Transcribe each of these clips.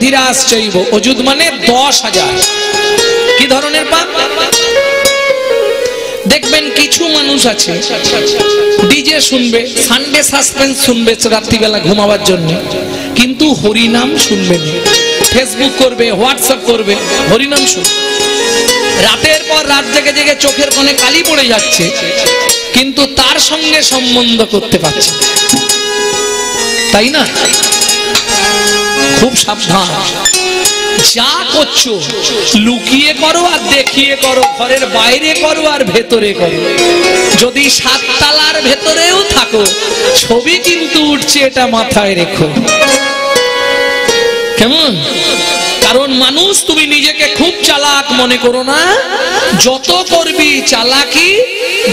অধিরাশ্চৈব। অযুত মানে 10,000। কি ধরনের পাপ? দেখবেন কিছু মানুষ আছে ডিজে শুনবে, সানডে সাসপেন্স শুনবে রাত্রিবেলা ঘুমাবার জন্য, কিন্তু হরিনাম শুনবে না। ফেসবুক করবে, হোয়াটসঅ্যাপ করবে, হরিনাম শুনবে। রাতের পর রাত জেগে জেগে চোখের কোণে কালি পড়ে যাচ্ছে, কিন্তু তার সঙ্গে সম্বন্ধ করতে পারছে, তাই না? খুব সাবধান। যা করছো লুকিয়ে করো আর দেখিয়ে করো, ঘরের বাইরে করো আর ভেতরে করো। যদি 7 তলার ভেতরেও থাকো, ছবি কিন্তু উঠছে, এটা মাথায় রেখো। কেমন? কারণ মানুষ, তুমি নিজেকে খুব চালাক মনে করো না। যত করবি চালাকি,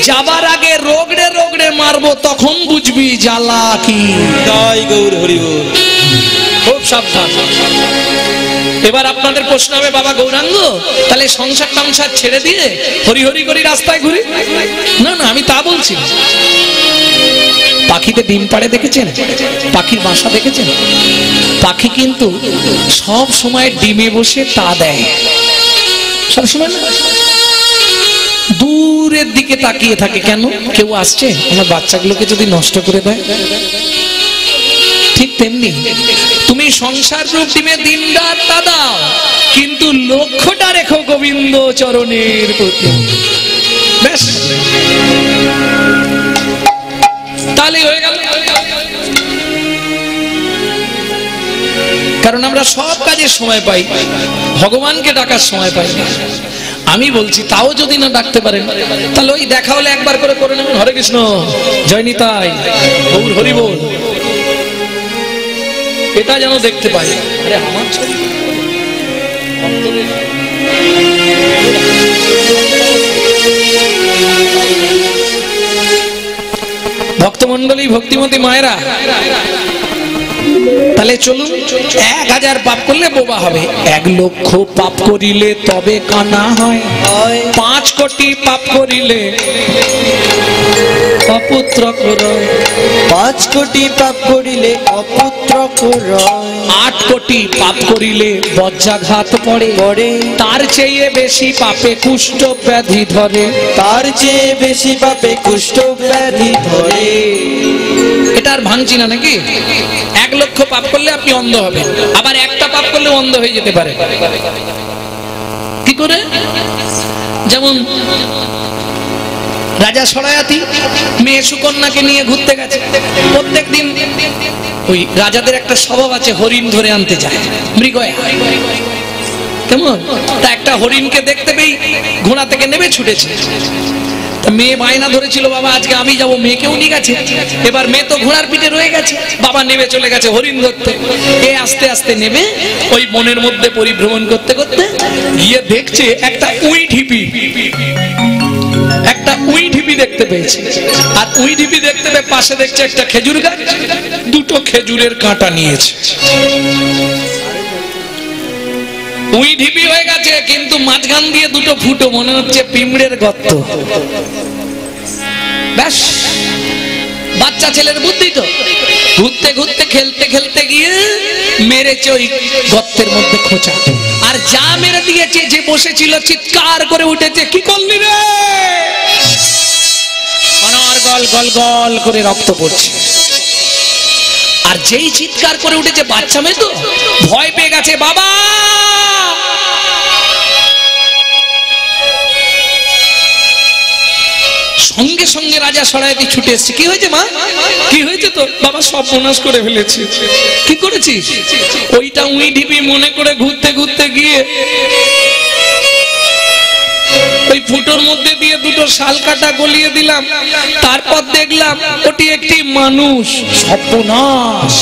যাবার আগে রোগড়ে রোগড়ে মারবো, তখন বুঝবি জ্বালা কি। জয় গৌর হরি বল। খুব সাবধান। এবার আপনাদের প্রশ্ন হবে, বাবা গৌরাঙ্গ তাহলে সংসার টংসার ছেড়ে দিয়ে হরি হরি করি রাস্তায় ঘুরি? না না, আমি তা বলছি। পাখিতে ডিম পাড়ে দেখেছেন? পাখির বাসা দেখেছেন? পাখি কিন্তু সব সময় ডিমে বসে তা দেয়, সব সময় না, দূরের দিকে তাকিয়ে থাকে। কেন? কেউ আসছে আমার বাচ্চাগুলোকে যদি নষ্ট করে দেয়। ঠিক তেমনি তুমি সংসার রূপ ডিমে দিন রাত তা দাও, কিন্তু লক্ষ্যটা রেখো গোবিন্দ চরণের প্রতি। বেশ, তাহলে হয়ে গেল। কারণ আমরা সব কাজের সময় পাই, ভগবানকে ডাকার সময় পাই না। আমি বলছি তাও যদি না ডাকতে পারেন, তাহলে ওই দেখা হলে একবার করে নেবেন, হরে কৃষ্ণ, জয় নিতাই, গৌর হরি বল, এটা যেন দেখতে পাই। আরে আমার ছবি ভক্তমন্ডলী, ভক্তিমতী মায়েরা, তাহলে চলুন 1000 পাপ করলে বোবা হবে, 1 লক্ষ পাপ করিলে তবে কানা হয়, 5 কোটি পাপ করিলে অপুত্রক রয়, 5 কোটি পাপ করিলে অপুত্রক রয়, 8 কোটি পাপ করিলে বজ্রাঘাত পড়ে, তার চেয়ে বেশি পাপে কুষ্ঠ ব্যাধি ধরে, তার চেয়ে বেশি পাপে কুষ্ঠ ব্যাধি ধরে। এটা আর ভাঙছি না নাকি? 1 লক্ষ পাপ করলে আপনি অন্ধ হবেন, আবার একটা পাপ করলে অন্ধ হয়ে যেতে পারে। কি করে? যেমন রাজা সরায়াতি মেয়ে সুকন্যাকে নিয়ে ঘুরতে গেছে। প্রত্যেক দিন ওই রাজাদের একটা স্বভাব আছে, হরিণ ধরে আনতে যায়, মৃগয়া। কেমন? তা একটা হরিণকে দেখতে পেয়ে ঘোড়া থেকে নেমে ছুটেছে। মেয়ে বায়না ধরেছিল, বাবা আজকে আমি যাবো, মেয়েকেও নিয়ে গেছে। এবার মেয়ে তো ঘোড়ার পিঠে রয়ে গেছে, বাবা নেমে চলে গেছে হরিণ ধরতে। এ আস্তে আস্তে নেমে ওই বনের মধ্যে পরিভ্রমণ করতে করতে গিয়ে দেখছে একটা উই ঢিপি, একটা উই ঢিপি দেখতে পেয়েছে। আর উই ঢিপি দেখতে পেয়ে পাশে দেখছে একটা খেজুর গাছ, 2টো খেজুরের কাঁটা নিয়েছে। উই ঢিপি হয়ে গেছে, কিন্তু মাঝখান দিয়ে 2টো ফুটো, মনে হচ্ছে পিঁমড়ের গর্ত। ব্যাস, বাচ্চা ছেলের বুদ্ধি তো। ঘুরতে ঘুরতে খেলতে খেলতে গিয়ে মেরেছে ওই গর্তের মধ্যে খোঁচা। আর যা মেরে দিয়েছে, যে বসেছিল চিৎকার করে উঠেছে, কি করলি রে? গল গল গল করে রক্ত পড়ছে। আর যেই চিৎকার করে উঠেছে, বাচ্চা মেয়ে তো ভয় পেয়ে গেছে, বাবা সঙ্গে সঙ্গে রাজা সরাইতে ছুটে এসেছে। কি হয়েছে মা? কি হয়েছে? তো বাবা সর্বনাশ করে ফেলেছি। কি করেছিস? ওইটা উই ঢিপি মনে করে ঘুরতে ঘুরতে গিয়ে ওই ফুটোর মধ্যে দিয়ে 2টো শাল কাটা গলিয়ে দিলাম। তারপর দেখলাম ওটি একটি মানুষ। সর্বনাশ!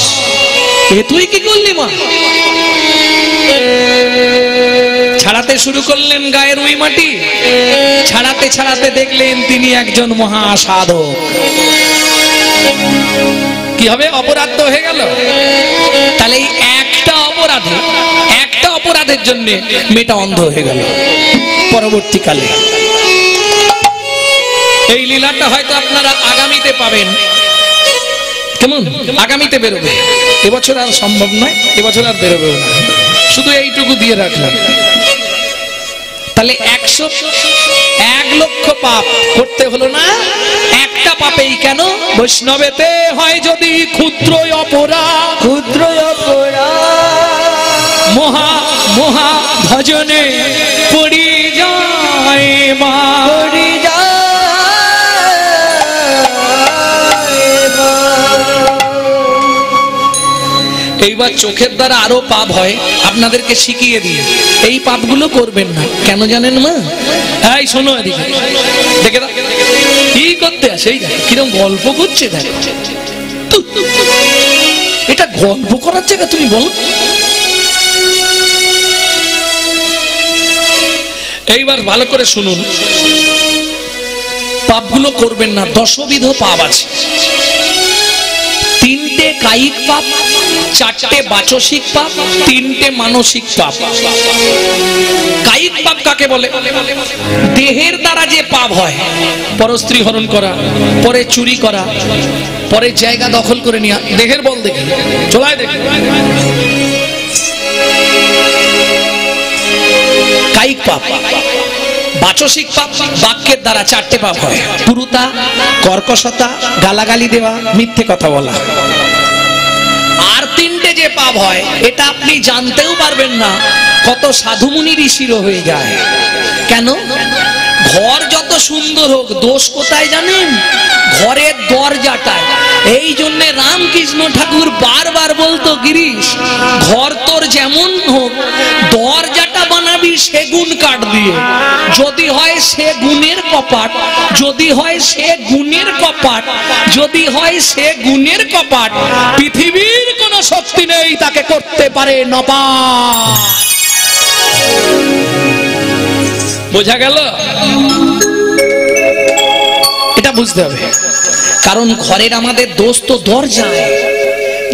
এ তুই কি করলি মা? ছাড়াতে শুরু করলেন গায়ের উই মাটি। ছাড়াতে ছাড়াতে দেখলেন তিনি একজন মহা সাধক। কি হবে? অপরাধ তো হয়ে গেল। তাহলে এই একটা অপরাধের জন্য মেয়েটা অন্ধ হয়ে গেল। পরবর্তীকালে এই লীলাটা হয়তো আপনারা আগামীতে পাবেন। কেমন? আগামীতে বেরোবে, এবছর আর সম্ভব নয়, এবছর আর বেরোবেও না, শুধু এইটুকু দিয়ে রাখলাম। তাহলে 101 লক্ষ পাপ করতে হলো না, একটা পাপেই কেন? বৈষ্ণবেতে হয় যদি ক্ষুদ্র অপরাধ, ক্ষুদ্র অপরাধ মহা মহা ভজনে পড়ি যায় মা, পড়ি যায় মা। এইবার চোখের দ্বারা আরো পাপ হয়, আপনাদেরকে শিখিয়ে দিয়ে এই পাপগুলো করবেন না। কেন জানেন মা? এই শোনো এদিকে, দেখে দাও কি করতে আসে, এই দেখো কিরকম গল্প করছে, দেখো এটা গল্প করার জায়গা তুমি বলো। এইবার ভালো করে শুনুন, পাপগুলো করবেন না। 10বিধ পাপ আছে। 3টে কায়িক পাপ, 4টে বাচসিক পাপ, 3টে মানসিক পাপ। কায়িক পাপ কাকে বলে? দেহের দ্বারা যে পাপ হয়, পরস্ত্রী হরণ করা, পরে চুরি করা, পরে জায়গা দখল করে নেওয়া, দেহের বল দেখে চলায় দেখে কায়িক পাপ। বাচসিক পাপ, বাক্যের দ্বারা 4টে পাপ হয়, পুরুতা, কর্কশতা, গালাগালি দেওয়া, মিথ্যে কথা বলা। আর 3টে যে পাপ হয়, এটা আপনি জানতেও পারবেন না, কত সাধুমুনি ঋষিরও হয়ে যায়। কেন? ঘর যত সুন্দর হোক, দোষ কোথায় জানেন? ঘরের দরজাটায়। এই জন্য রামকৃষ্ণ ঠাকুর বারবার বলতো, গিরিশ ঘর তোর যেমন হোক, দরজাটা বানাবি সেগুন কাঠ দিয়ে। যদি হয় সেগুনের কপাট, যদি হয় সেগুনের কপাট, যদি হয় সেগুনের কপাট, পৃথিবীর কোনো শক্তি নেই তাকে করতে পারে নপাট। বোঝা গেল? এটা বুঝতে হবে, কারণ ঘরের আমাদের দোষ তো দরজায়।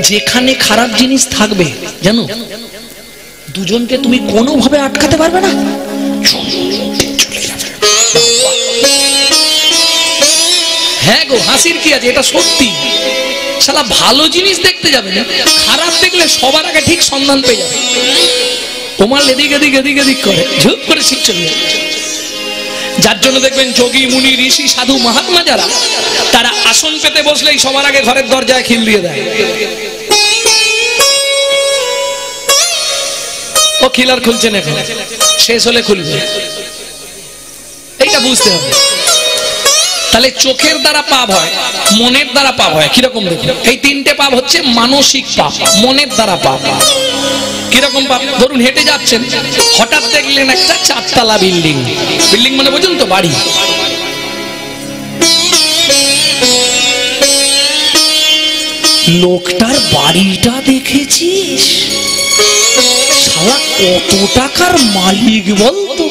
যেখানে খারাপ জিনিস থাকবে জানো, দুজনকে তুমি কোনোভাবে আটকাতে পারবে না। হ্যাঁ গো, হাসির কি আছে, এটা সত্যি। শালা ভালো জিনিস দেখতে যাবে না, খারাপ দেখলে সবার আগে ঠিক সন্ধান পেয়ে যাবে। তোমার এদিক এদিক এদিক এদিক করে ঝুপ করে শিখছে। যার জন্য দেখবেন যোগী মুনি ঋষি সাধু মহাত্মা যারা, তারা আসন পেতে বসলেই সবার আগে ঘরের দরজায় খিল দিয়ে দেয়। ও খিল আর খুলছে না, শেষ হলে খুলবে, এইটা বুঝতে হবে। তাহলে চোখের দ্বারা পাপ হয়, মনের দ্বারা পাপ হয়। কিরকম দেখুন, এই 3টে পাপ হচ্ছে মানসিক পাপ, মনের দ্বারা পাপ। কিরকম পাপ? ধরুন হেঁটে যাচ্ছেন, হঠাৎ দেখলেন একটা 4তলা বিল্ডিং। বিল্ডিং মানে বুঝুন তো, বাড়ি। লোকটার বাড়িটা দেখেছিস? শালা কত টাকার মালিক বলতো।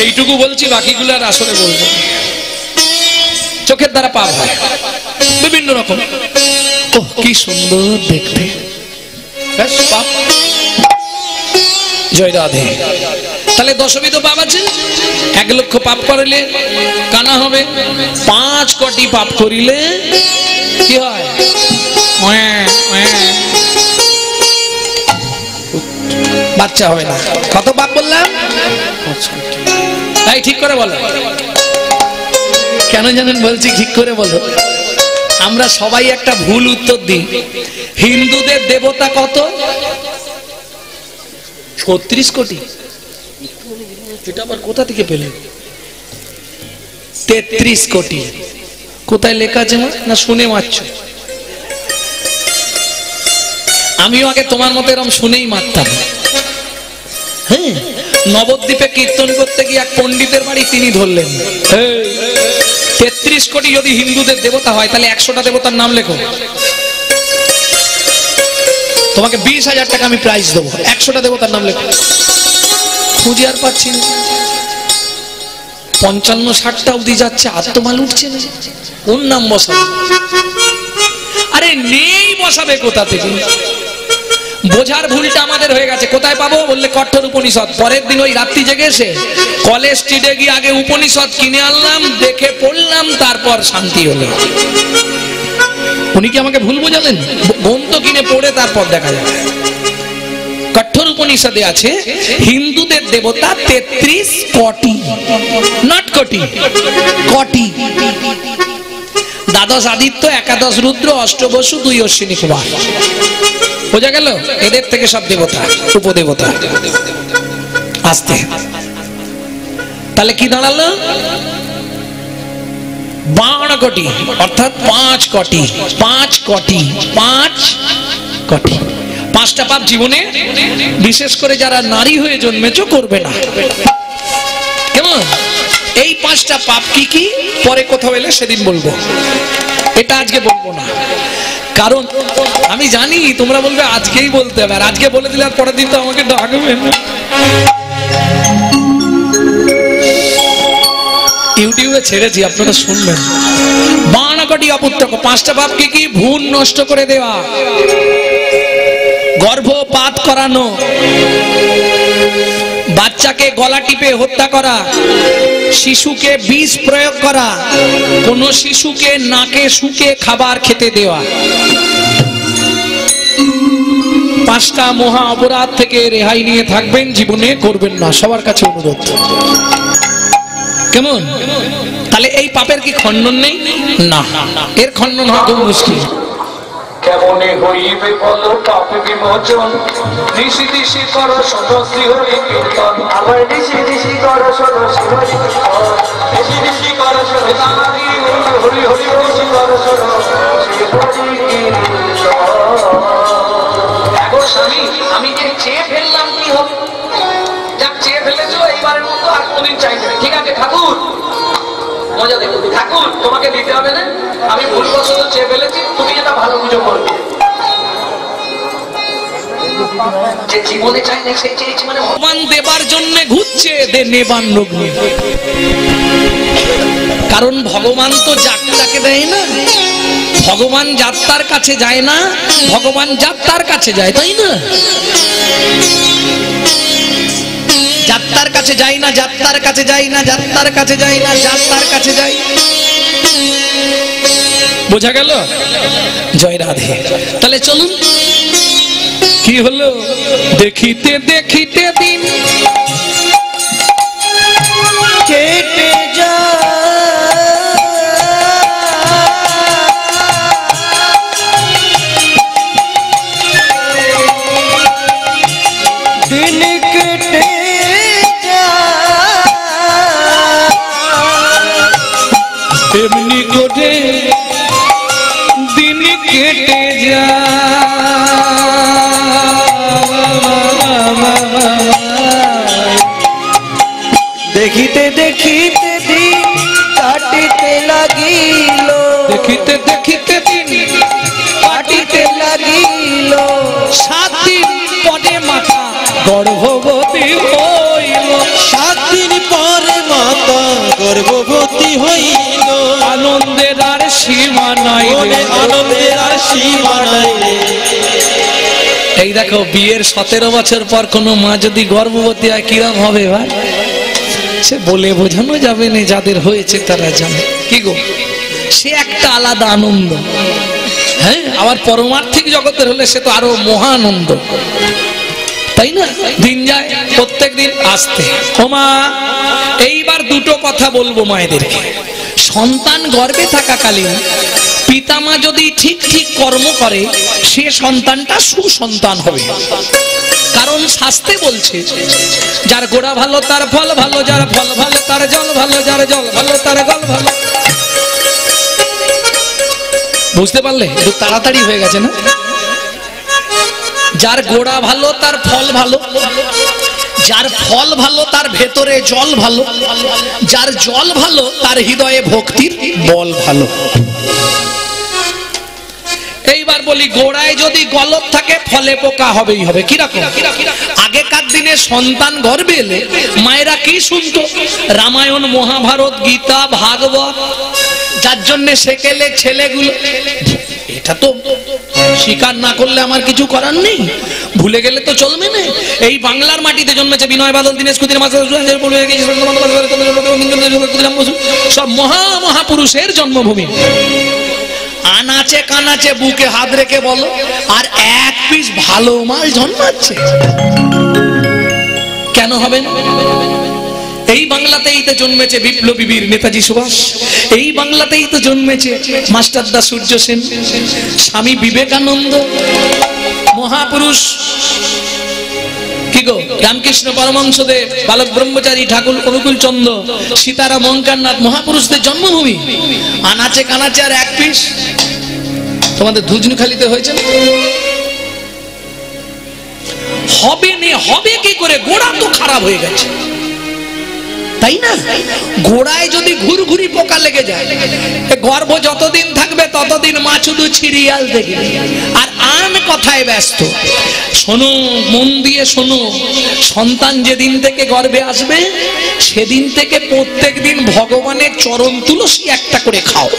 এইটুকু বলছি, বাকিগুলো আর আসলে বলবো। চোখের দ্বারা পাপ হয় বিভিন্ন রকম। ওহ কি সুন্দর দেখতে, পাপ। জয় রাধে। তাহলে 10বিধ পাপ আছে। 1 লক্ষ পাপ করিলে কানা হবে, 5 কোটি পাপ করিলে কি হয়? বাচ্চা হয় না। কত পাপ বললাম? তাই ঠিক করে বলো। কেন জানেন বলছি? ঠিক করে বলো। আমরা সবাই একটা ভুল উত্তর দিই। হিন্দুদের দেবতা কত? 36 কোটি। এটা আবার কোথা থেকে পেলে? 33 কোটি। কোথায় লেখা আছে না শুনে মারছো? আমিও আগে তোমার মতো এরকম শুনেই মারতাম। হ্যাঁ, নবদ্বীপে কীর্তন করতে গিয়ে এক পণ্ডিতের বাড়ি তিনি ধরলেন। 33 কোটি যদি হিন্দুদের দেবতা হয়, তাহলে 100টা দেবতার নাম লেখো। তোমাকে 20,000 টাকা আমি প্রাইজ দেবো, 100টা দেবতার নাম লেখো। খুঁজে আর পাচ্ছি না। 55-60টা অবধি যাচ্ছে, আর তো মাল উঠছে না। কোন নাম বসাবে? আরে নেই, বসাবে কোথা থেকে? বোঝার ভুলটা আমাদের হয়ে গেছে। কোথায় পাবো বললে কঠোর উপনিষদ। পরের দিন ওই রাত্রি জেগে এসে কলেজ স্ট্রিটে গিয়ে আগে উপনিষদ কিনে আনলাম, দেখে পড়লাম, তারপর শান্তি হলো। উনি কি আমাকে ভুল বোঝালেন? গ্রন্থ কিনে পড়ে তারপর দেখা যাবে। কঠোর উপনিষদে আছে হিন্দুদের দেবতা 33 কোটি, নট কোটি, কোটি। দ্বাদশ আদিত্য, একাদশ রুদ্র, অষ্টবসু, 2 অশ্বিনী কুমার। বোঝা গেল? এদের থেকে সব দেবতা, উপদেবতা। আস্তে তাহলে কি দাঁড়ালো? 12 কোটি, অর্থাৎ 5 কোটি, 5 কোটি, 5 কোটি। 5টা পাপ জীবনে, বিশেষ করে যারা নারী হয়ে জন্মেছো, করবে না। কেমন? এই 5টা পাপ কি কি পরে কোথাও এলে সেদিন বলবো, এটা আজকে বলবো না। কারণ আমি জানি তোমরা বলবে আজকেই বলতে হবে, আর আজকে বলে দিলে আর পরের দিন তো আমাকে ডাকবে না। ইউটিউবে ছেড়েছি, আপনারা শুনবেন। 12 কোটি অপুত্রক। 5টা পাপ কি কি? ভ্রূণ নষ্ট করে দেওয়া, গর্ভপাত করানো, বাচ্চাকে গলা টিপে হত্যা করা, শিশুকে বিষ প্রয়োগ করা, কোন শিশুকে নাকে শুকে খাবার খেতে দেওয়া। 5টা মহা অপরাধ থেকে রেহাই নিয়ে থাকবেন, জীবনে করবেন না, সবার কাছে অনুরোধ। কেমন? তাহলে এই পাপের কি খণ্ডন নেই? না, এর খণ্ডন হওয়া খুব মুশকিল। কেমনে হইবে বল পাপ বিমোচন, দিশি দিশি করো শোনো শ্রীহরি কীর্তন। আবার দিশি দিশি করো শোনো শ্রীহরি কীর্তন, দিশি দিশি করো শোনো তারি হরি হরি দিশি করো শোনো শ্রীহরি কীর্তন। দেখো স্বামী, আমি যে চেয়ে ফেললাম কি হবে? যাক, চেয়ে ফেলেছো, এইবারের মতো আর কোনদিন চাইবে। ঠিক আছে ঠাকুর, মজা দেখো, ঠাকুর তোমাকে দিতে হবে না, আমি ভুলবশত চেয়ে ফেলেছি, তুমি এটা ভালো পুজো করবে। যে জীবনে চাই না সেই চেয়েছি, মানে ভগবান দেবার জন্য ঘুরছে, দে নেবান রোগ নিয়ে। কারণ ভগবান তো যাকে দেয় না, ভগবান যাত্রার কাছে যায় না, ভগবান যাত্রার কাছে যায়, তাই না? যাত্রার কাছে যাই না, যাত্রার কাছে যাই না, যাত্রার কাছে যাই না, যাত্রার কাছে যাই। বোঝা গেল? জয় রাধে। তাহলে চলুন, কি হলো? দেখিতে দেখিতে দিন কেটে দিন কেটে এমনি করে দিন কেটে দেখিতে দেখিতে দিন কাটিতে লাগিল, দেখিতে দেখিতে দিন কাটিতে লাগিল। 7 দিন পরে মাতা গর্ভবতী হইল, 7 দিন পরে মাতা গর্ভবতী হইল। আনন্দের আর সীমা নাই রে, আনন্দের আর সীমা নাই রে। এই দেখো, বিয়ের 17 বছর পর কোন মা যদি গর্ভবতী হয় কিরকম হবে ভাই? সে বলে বোঝানো যাবে না, যাদের হয়েছে তারা জানে। কি গো, সে একটা আলাদা আনন্দ। হ্যাঁ, আবার পরমার্থিক জগতের হলে সে তো আরো মহানন্দ, তাই না? দিন যায়, প্রত্যেক দিন আসতে। ওমা, এইবার দুটো কথা বলবো মায়েদেরকে। সন্তান গর্ভে থাকাকালীন পিতামা যদি ঠিক ঠিক কর্ম করে, সে সন্তানটা সুসন্তান হবে। কারণ শাস্ত্রে বলছে, যার গোড়া ভালো তার ফল ভালো, যার ফল ভালো তার জল ভালো, যার জল ভালো তার গল ভালো। বুঝতে পারলে? একটু তাড়াতাড়ি হয়ে গেছে না? যার গোড়া ভালো তার ফল ভালো, যার ফল ভালো তার ভেতরে জল ভালো, যার জল ভালো তার হৃদয়ে ভক্তির বল ভালো। এইবার বলি, গোড়ায় যদি গলদ থাকে ফলে পোকা হবেই হবে। কিরকম? আগেকার দিনে সন্তান গর্ভে এলে মায়েরা কি শুনতো? রামায়ণ, মহাভারত, গীতা, ভাগবত। যার জন্য সেকেলে ছেলেগুলো, এটা তো স্বীকার না করলে আমার কিছু করার নেই, ভুলে গেলে তো চলবে না। এই বাংলার মাটিতে জন্মেছে বিনয় বাদল, দীনেশ কুতির, সব মহাপুরুষের জন্মভূমি। আনাচে কানাচে বুকে হাত রেখে বলো, আর এক পিস ভালো মাল জন্মাচ্ছে, কেন হবে না? এই বাংলাতেই তো জন্মেছে বিপ্লবী বীর নেতাজি সুভাষ, এই বাংলাতেই তো জন্মেছে মাস্টারদা সূর্য সেন, স্বামী বিবেকানন্দ, মহাপুরুষ কি গো রামকৃষ্ণ পরমহংসদেব, বালক ব্রহ্মচারী ঠাকুর অনুকূল চন্দ্র, সীতারাম অঙ্কারনাথ, মহাপুরুষদের জন্মভূমি। আনাচে কানাচে আর এক পিস। তোমাদের ধুজনিখালিতে হয়েছে না? হবে না, হবে কি করে? গোড়া তো খারাপ হয়ে গেছে, তাই না? গোড়ায় যদি ঘুরঘুরি পোকা লেগে যায়, গর্ভ যতদিন থাকবে ততদিন মা শুধু সিরিয়াল দেখবে আর আন কথায় ব্যস্ত। শোনো, মন দিয়ে শোনো, সন্তান যেদিন থেকে গর্ভে আসবে সেদিন থেকে প্রত্যেক দিন ভগবানের চরণ তুলসী একটা করে খাও।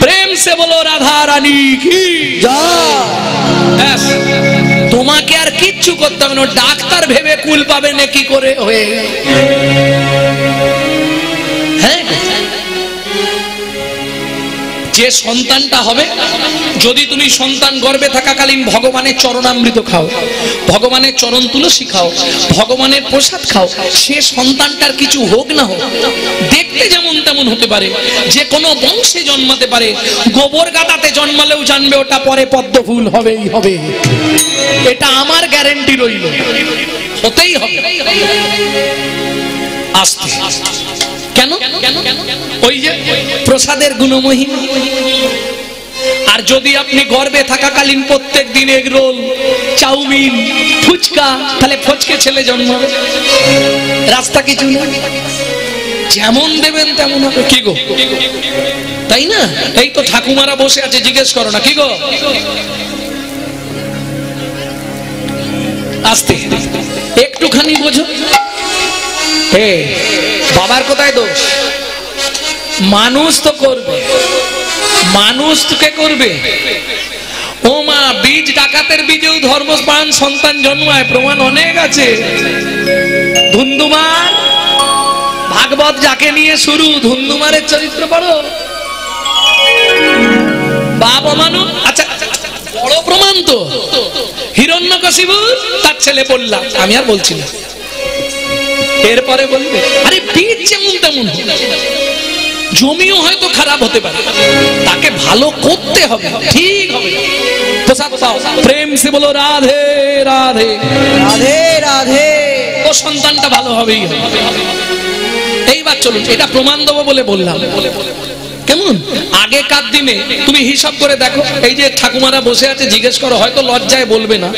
প্রেম সে বলো রাধা রানী কি জয়। তোমাকে আর কিচ্ছু করতে হবে না, ডাক্তার ভেবে কুল পাবে না কি করে হয়ে। হ্যাঁ, যে সন্তানটা হবে, যদি তুমি সন্তান গর্ভে থাকাকালীন ভগবানের চরণামৃত খাও, ভগবানের চরণ তুলসী খাও, ভগবানের প্রসাদ খাও, সে সন্তানটার কিছু হোক না হোক, দেখতে যেমন তেমন হতে পারে, যে কোনো বংশে জন্মাতে পারে, গোবর গাদাতে জন্মালেও জানবে ওটা পরে পদ্ম ফুল হবেই হবে, এটা আমার গ্যারেন্টি রইল, হতেই হবে। আস্তে কেন? ওই যে প্রসাদের গুণমহিমা। আর যদি আপনি গর্ভে থাকাকালীন প্রত্যেক দিন এগ রোল, চাউমিন, ফুচকা, তাহলে ফচকে ছেলে জন্মাবে, রাস্তা কিছু না, যেমন দেবেন তেমন হবে। কি গো, তাই না? এই তো ঠাকুমারা বসে আছে, জিজ্ঞেস করো না, কি গো? আস্তে একটুখানি বোঝো। হে বাবার কোথায় দোষ? মানুষ তো করবে, মানুষ তোকে করবে। ও মা, বীজ ডাকাতের বীজেও ধর্মপ্রাণ সন্তান জন্মায়, প্রমাণ অনেক আছে। ধুন্ধুমার ভাগবত যাকে নিয়ে শুরু, ধুন্ধুমারের চরিত্র পড়ো, বাপ অমানু। আচ্ছা, বড় প্রমাণ তো হিরণ্যকশিপু, তার ছেলে বললাম, আমি আর বলছি না, এরপরে বলবে আরে বীজ যেমন তেমন, জমিও হয়তো খারাপ হতে পারে, তাকে ভালো করতে হবে, ঠিক হবে। প্রসাদ পাও, প্রেম সে বলো রাধে রাধে রাধে রাধে, ও সন্তানটা ভালো হবেই হবে। এইবার চলুন, এটা প্রমাণ দেবো বলে বললাম। কেমন? আগেকার দিনে তুমি হিসাব করে দেখো, এই যে ঠাকুমারা বসে আছে, জিজ্ঞেস করো, হয়তো লজ্জায় বলবে না,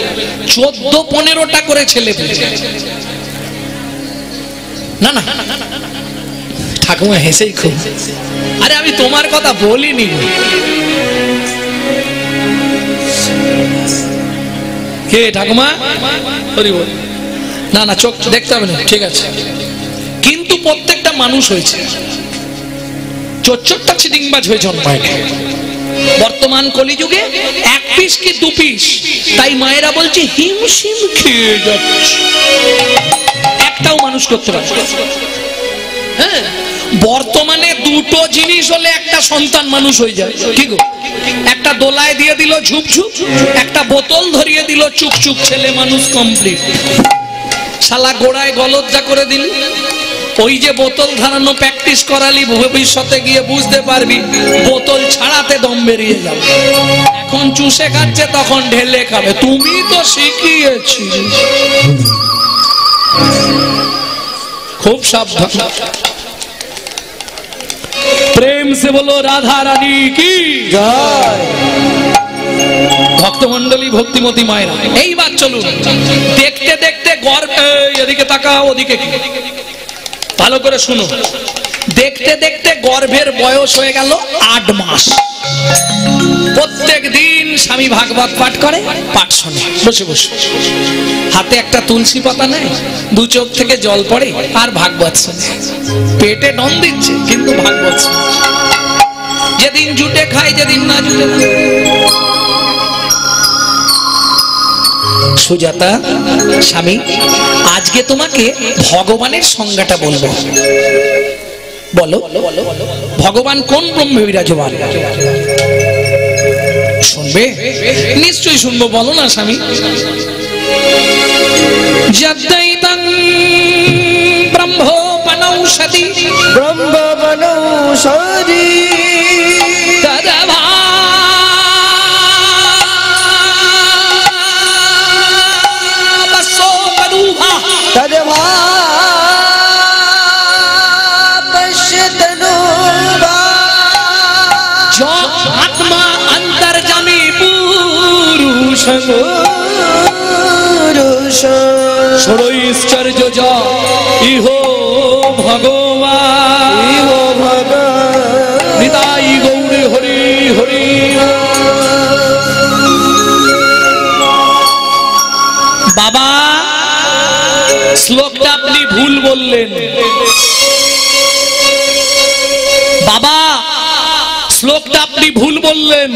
14-15টা করে ছেলে পেয়েছে। না না, ঠাকুমা হেসেই খুব, আরে আমি তোমার কথা বলিনি। কে ঠাকুমা? না না, চোখ দেখতে হবে না, ঠিক আছে, কিন্তু প্রত্যেকটা মানুষ হয়েছে, 74টা চিটিংবাজ হয়ে জন্মায়। বর্তমান কলিযুগে এক পিস কি 2 পিস, তাই মায়েরা বলছে হিমশিম খেয়ে যাচ্ছে, একটাও মানুষ করতে পারে। হ্যাঁ, বর্তমানে 2টো জিনিস হলে একটা সন্তান মানুষ হয়ে যায়। কি গো, একটা দোলায় দিয়ে দিল ঝুপঝুপ, একটা বোতল ধরিয়ে দিল চুকচুক, ছেলে মানুষ কমপ্লিট। শালা গোড়ায় গলজ্জা করে দিলি, ওই যে বোতল ধারানো প্র্যাকটিস করালি, ভবিষ্যতে গিয়ে বুঝতে পারবি বোতল ছাড়াতে দম বেরিয়ে যাবে। এখন চুষে খাচ্ছে, তখন ঢেলে খাবে, তুমি তো শিখিয়েছি। খুব সাবধান। প্রেম সে বলো রাধা রানী কি জয়। ভক্তমন্ডলী, ভক্তিমতী মায়েরা, এইবার চলুন, দেখতে দেখতে গর্ভে, এদিকে তাকাও, ওদিকে ভালো করে শুনো, দেখতে দেখতে গর্ভের বয়স হয়ে গেল 8 মাস। প্রত্যেক দিন স্বামী ভাগবত পাঠ করে, পাঠ শোনে বসে বসে, হাতে একটা তুলসী পাতা নেয়, 2 চোখ থেকে জল পড়ে, আর ভাগবত শোনে। পেটে ডন দিচ্ছে কিন্তু ভাগবত শোনে। যেদিন জুটে খায়, যেদিন না জুটে না। সুজাতা স্বামী, আজকে তোমাকে ভগবানের সংজ্ঞাটা বলবো। বলো ভগবান কোন ব্রহ্মে বিরাজমান? শুনবে? নিশ্চয়ই শুনবো, বলো না স্বামী। যদ্দৈতং ব্রহ্মোপনৌষধি ব্রহ্মবনৌষধি তদভা বসোপদুভা তদভা পশ্যতনুভা য আত্মা অন্তর্যামী পুরুষ পুরুষ ষড়ৈশ্চর্য য ইহো ভগবান ইহ ভগবান নিতাই গৌরে হরি হরি। বাবা, শ্লোকটা আপনি ভুল বললেন। বাবা, শ্লোকটা আপনি ভুল বললেন।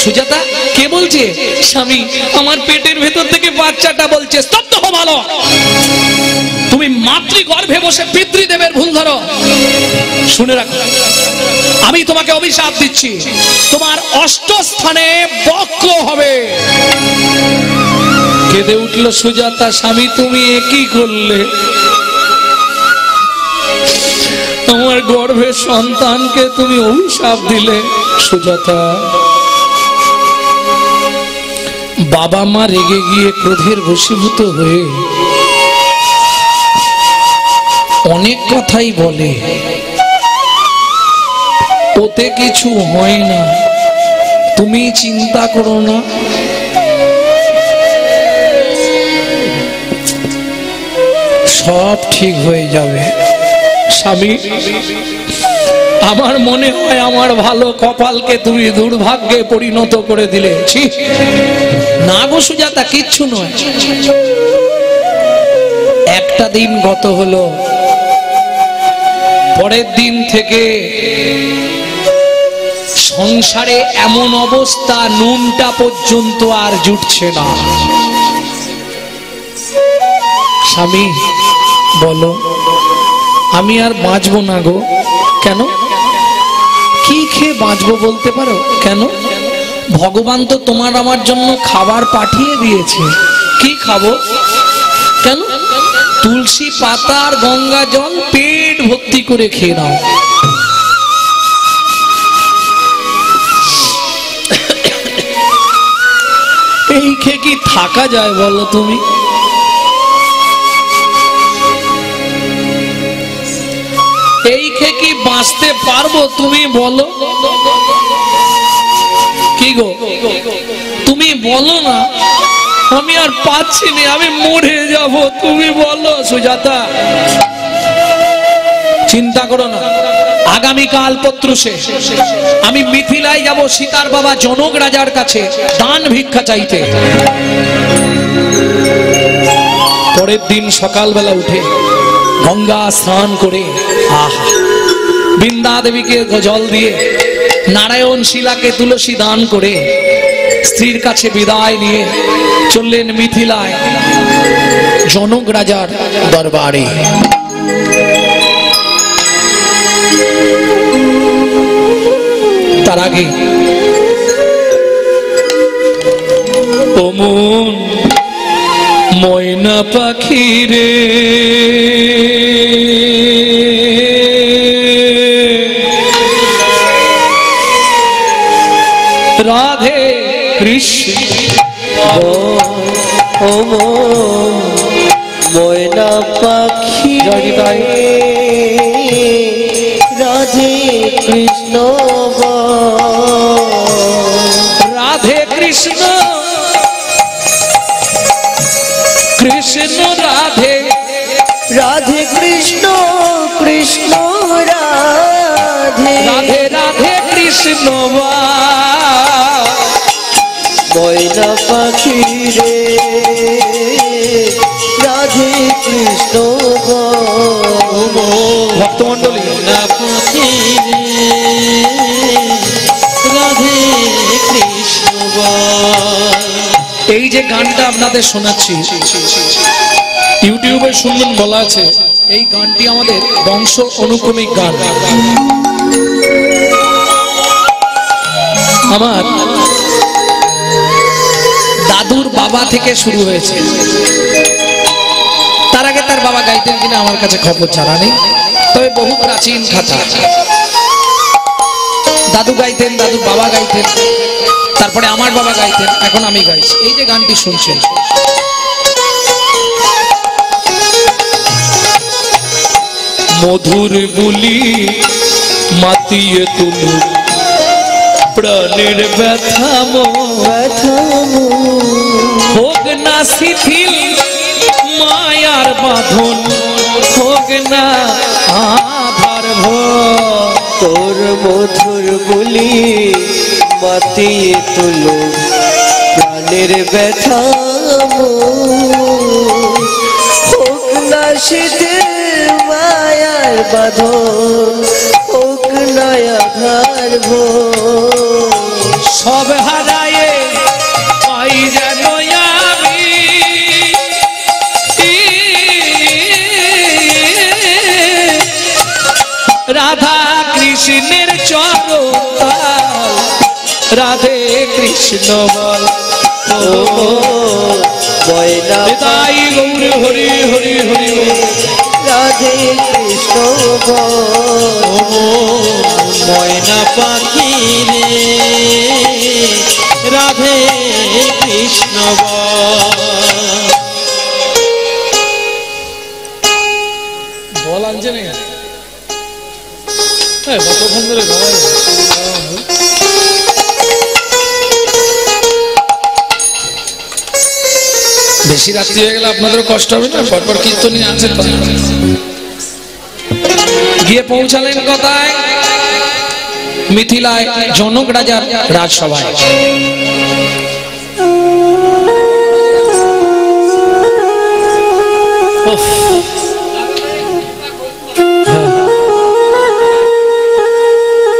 সুজাতা, কে বলছে? স্বামী, আমার পেটের ভেতর থেকে বাচ্চাটা বলছে। স্তব্ধ হো ভালো। তুমি মাতৃগর্ভে বসে পিতৃদেবের ভুল ধরো। শুনে রাখো, আমি তোমাকে অভিশাপ দিচ্ছি, তোমার অষ্ট স্থানে বক্র হবে। কেঁদে উঠল সুজাতা, স্বামী তুমি এ কি করলে? আমার গর্ভের সন্তানকে তুমি অভিশাপ দিলে। সুজাতা, বাবা মা রেগে গিয়ে ক্রোধের বশীভূত হয়ে অনেক কথাই বলে, ওতে কিছু হয় না, তুমি চিন্তা করো না। সব ঠিক হয়ে যাবে। স্বামী, আমার মনে হয় আমার ভালো কপালকে তুমি দুর্ভাগ্যে পরিণত করে দিলে। না গো সুজাতা, কিচ্ছু নয়। একটা দিন গত হলো, পরের দিন থেকে সংসারে এমন অবস্থা, নুনটা পর্যন্ত আর জুটছে না। স্বামী বলো, আমি আর বাঁচবো না গো। কেন? কি খেয়ে বাঁচবো বলতে পারো? কেন? ভগবান তো তোমার আমার জন্য খাবার পাঠিয়ে দিয়েছে। কি খাবো? কেন? তুলসী পাতা আর গঙ্গা জল পেট ভর্তি করে খেয়ে নাও। এই খেয়ে কি থাকা যায় বলো তুমি? এই খেয়ে কি বাঁচতে পারবো তুমি বলো? কি গো, তুমি বলো না। আমি আর পাচ্ছি না, আমি মরে যাব, তুমি বলো। সুজাতা, চিন্তা করো না, আগামীকাল পত্রুষে আমি মিথিলায় যাব সীতার বাবা জনক রাজার কাছে দান ভিক্ষা চাইতে। পরের দিন সকালবেলা উঠে গঙ্গা স্নান করে বৃন্দা দেবীকে জল দিয়ে, নারায়ণ শিলাকে তুলসী দান করে স্ত্রীর কাছে বিদায় নিয়ে চললেন মিথিলায় জনক রাজার দরবারে। তার আগে ও মন ময়না পাখি রে, রাধে কৃষ্ণ ও ময়না পাখি রাধে কৃষ্ণ রাধে কৃষ্ণ কৃষ্ণ রাধে, রাধে কৃষ্ণ কৃষ্ণ রাধে, রাধে রাধে কৃষ্ণ ময়না পাখি রে, রাধে কৃষ্ণ ভক্তমন্ডলী, রাধে কৃষ্ণ। এই গানটা আপনাদের শোনাচ্ছি, ইউটিউবে শুনবেন, বলা আছে এই গানটি আমাদের বংশ অনুক্রমিক গান। আমার দাদুর বাবা থেকে শুরু হয়েছে। তার আগে তার বাবা গাইতেন কিনা আমার কাছে খবর জানা নেই, তবে বহু প্রাচীন কথা। দাদু গাইতেন, দাদুর বাবা গাইতেন, তারপরে আমার বাবা গাইতেন, এখন আমি গাইছি। এই যে গানটি শুনছেন, মধুর বুলি মাতিয়ে তুলু প্রাণের ব্যথা হোক না শিথিল মায়ার বাঁধন, হোক না আধার ভোর। তোর মধুর বুলি মাতিয়ে তুলো প্রাণের ব্যথা হোক না শিথিল মায়ার বাঁধন, হোক না আধার ভোর। সব হারায়ে পাই যেন আমি রাধা কৃষ্ণের চরণ, রাধে কৃষ্ণ বল ময়না তাই গৌর হরি হরি হরি রাধে কৃষ্ণ ময়না পাখি রে রাধে কৃষ্ণ বল আনছে না কতক্ষণ ধরে গাওয়া। বেশি রাত্রি হয়ে গেলে আপনাদেরও কষ্ট হবে না, পরপর কীর্তনী আছে। গিয়ে পৌঁছালেন কোথায়? মিথিলায় জনক রাজার রাজসভায়।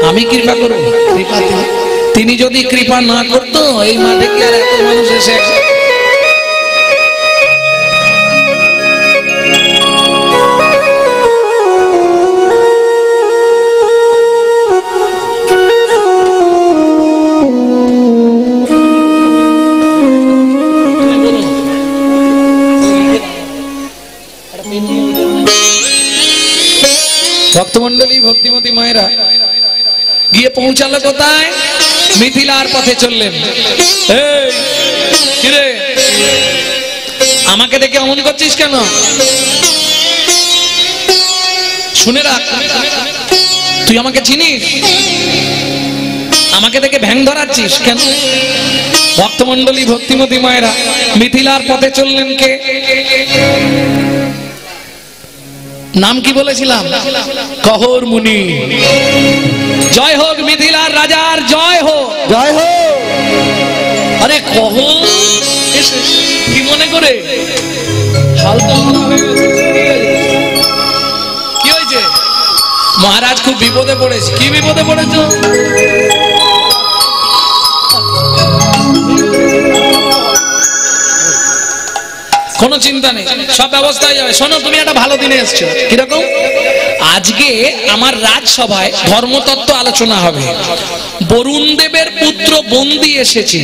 আমি কৃপা করব? তিনি যদি কৃপা না করতো এই মাঠে কি আর এত মানুষ এসে ভক্তমন্ডলী ভক্তিমতী মায়েরা গিয়ে পৌঁছালো কোথায়? মিথিলার পথে চললেন। এই কিরে, আমাকে দেখে অমন করছিস কেন? শুনে রাখ, তুই আমাকে চিনিস? আমাকে দেখে ভ্যাং ধরাচ্ছিস কেন? ভক্তমন্ডলী ভক্তিমতী মায়েরা মিথিলার পথে চললেন। কে নাম কি বলেছিলাম? কহর মুনি। জয় হোক মিথিলার রাজার, জয় হোক, জয় হোক। আরে কহর কি মনে করে হালকা কি হয়েছে? মহারাজ খুব বিপদে পড়েছে। কি বিপদে পড়েছ? কোনো চিন্তা নেই, সব ব্যবস্থা হয়ে যাবে। শোনো, তুমি একটা ভালো দিনে এসছো। কিরকম? আজকে আমার রাজসভায় ধর্মতত্ত্ব আলোচনা হবে। বরুণ দেবের পুত্র বন্দী এসেছে।